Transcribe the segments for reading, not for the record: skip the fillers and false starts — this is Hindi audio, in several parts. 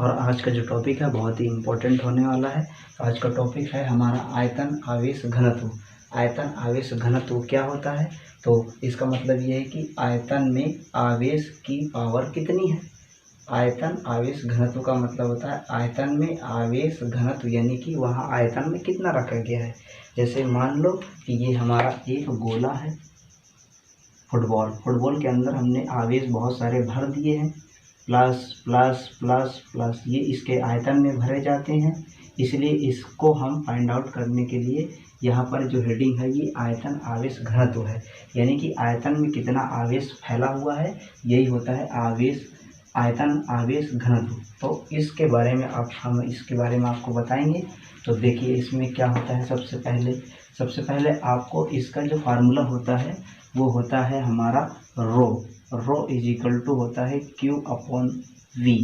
और आज का जो टॉपिक है बहुत ही इम्पोर्टेंट होने वाला है। तो आज का टॉपिक है हमारा आयतन आवेश घनत्व। आयतन आवेश घनत्व क्या होता है? तो इसका मतलब ये है कि आयतन में आवेश की पावर कितनी है। आयतन आवेश घनत्व का मतलब होता है आयतन में आवेश घनत्व, यानी कि वहाँ आयतन में कितना रखा गया है। जैसे मान लो कि ये हमारा एक गोला है, फुटबॉल के अंदर हमने आवेश बहुत सारे भर दिए हैं, प्लस प्लस प्लस प्लस, ये इसके आयतन में भरे जाते हैं। इसलिए इसको हम फाइंड आउट करने के लिए यहाँ पर जो हेडिंग है ये आयतन आवेश घनत्व है, यानी कि आयतन में कितना आवेश फैला हुआ है, यही होता है आयतन आवेश घनत्व। तो इसके बारे में हम इसके बारे में आपको बताएंगे। तो देखिए इसमें क्या होता है। सबसे पहले आपको इसका जो फार्मूला होता है वो होता है हमारा रो इज इक्वल टू होता है Q अपॉन V,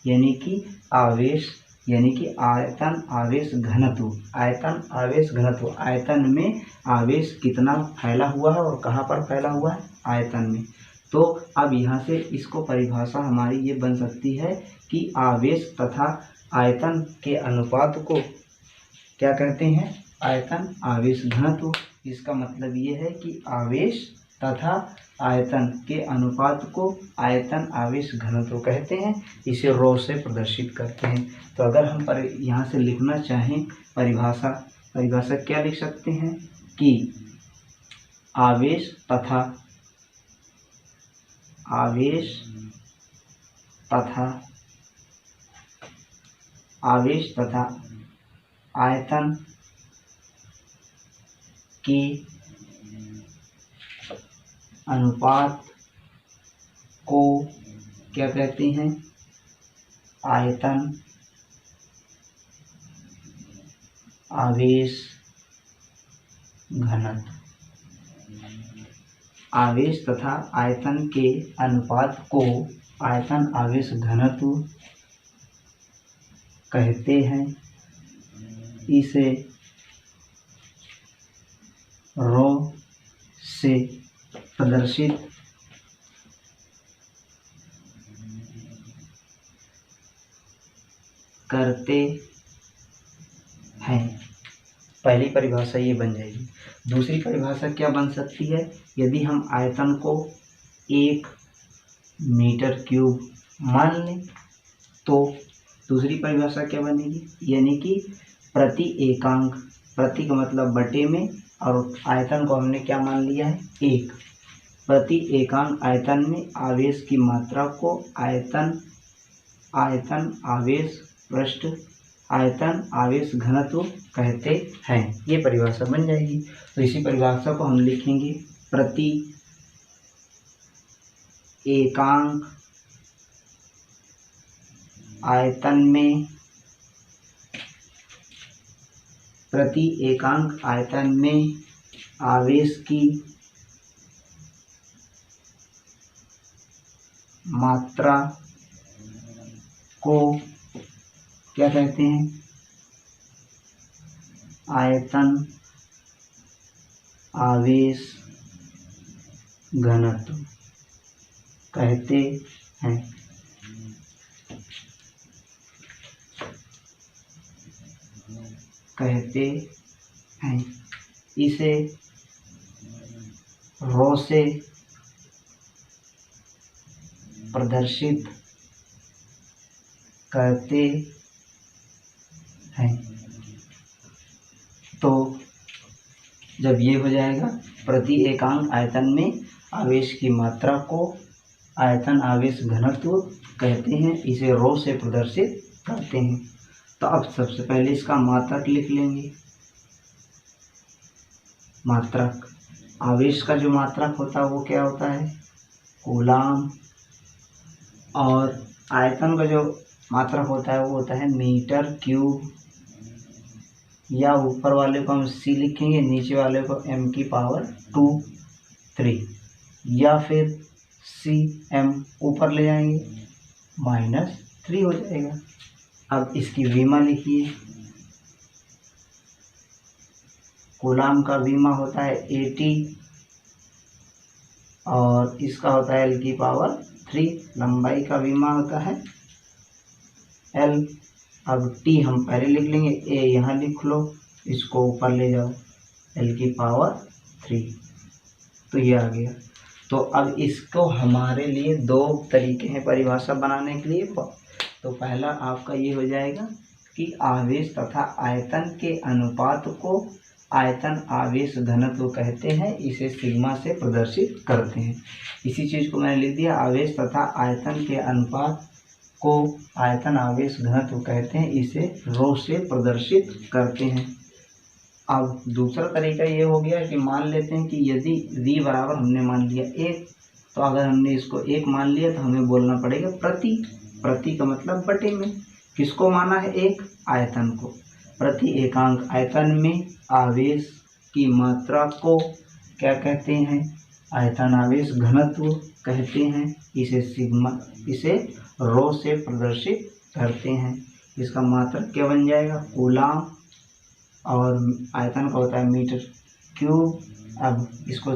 यानी कि आवेश, यानी कि आयतन आवेश घनत्व। आयतन आवेश घनत्व, आयतन में आवेश कितना फैला हुआ है और कहाँ पर फैला हुआ है, आयतन में। तो अब यहाँ से इसको परिभाषा हमारी ये बन सकती है कि आवेश तथा आयतन के अनुपात को क्या कहते हैं, आयतन आवेश घनत्व। इसका मतलब ये है कि आवेश तथा आयतन के अनुपात को आयतन आवेश घनत्व कहते हैं। इसे रो से प्रदर्शित करते हैं। तो अगर हम यहाँ से लिखना चाहें परिभाषा क्या लिख सकते हैं कि आवेश तथा आयतन के अनुपात को क्या कहते हैं, आयतन आवेश घनत्व। आवेश तथा आयतन के अनुपात को आयतन आवेश घनत्व कहते हैं। इसे रो से प्रदर्शित करते हैं। पहली परिभाषा ये बन जाएगी। दूसरी परिभाषा क्या बन सकती है, यदि हम आयतन को 1 मीटर क्यूब मान लें तो दूसरी परिभाषा क्या बनेगी, यानी कि प्रति एकांक, प्रति का मतलब बटे में, और आयतन को हमने क्या मान लिया है, 1। प्रति एकांक आयतन में आवेश की मात्रा को आयतन आवेश घनत्व कहते हैं। ये परिभाषा बन जाएगी। तो इसी परिभाषा को हम लिखेंगे प्रति एकांक आयतन में आवेश की मात्रा को क्या कहते हैं, आयतन आवेश घनत्व कहते हैं। इसे रो से प्रदर्शित करते हैं। तो जब ये हो जाएगा, प्रति एकांक आयतन में आवेश की मात्रा को आयतन आवेश घनत्व कहते हैं, इसे रो से प्रदर्शित करते हैं। तो अब सबसे पहले इसका मात्रक लिख लेंगे। मात्रक, आवेश का जो मात्रक होता है वो क्या होता है, कूलाम, और आयतन का जो मात्रक होता है वो होता है मीटर क्यूब, या ऊपर वाले को हम C लिखेंगे, नीचे वाले को m की पावर 2 3, या फिर cm ऊपर ले जाएंगे -3 हो जाएगा। अब इसकी विमा लिखिए। कूलाम का विमा होता है 80 और इसका होता है L की पावर 3। लंबाई का विमा होता है L। अब T हम पहले लिख लेंगे, A यहाँ लिख लो, इसको ऊपर ले जाओ, L की पावर 3, तो ये आ गया। तो अब इसको हमारे लिए दो तरीके हैं परिभाषा बनाने के लिए। तो पहला आपका ये हो जाएगा कि आवेश तथा आयतन के अनुपात को आयतन आवेश घनत्व कहते हैं, इसे सिग्मा से प्रदर्शित करते हैं। इसी चीज़ को मैंने लिख दिया, आवेश तथा आयतन के अनुपात को आयतन आवेश घनत्व कहते हैं, इसे रो से प्रदर्शित करते हैं। अब दूसरा तरीका ये हो गया कि मान लेते हैं कि यदि V बराबर हमने मान लिया 1, तो अगर हमने इसको 1 मान लिया तो हमें बोलना पड़ेगा प्रति। प्रति का मतलब बटे में। किसको माना है? 1, आयतन को। प्रति एकांक आयतन में आवेश की मात्रा को क्या कहते हैं? आयतन आवेश घनत्व कहते हैं। इसे सिग्मा, इसे रो से प्रदर्शित करते हैं। इसका मात्रक क्या बन जाएगा? कूलाम, और आयतन का होता है मीटर क्यूब। अब इसको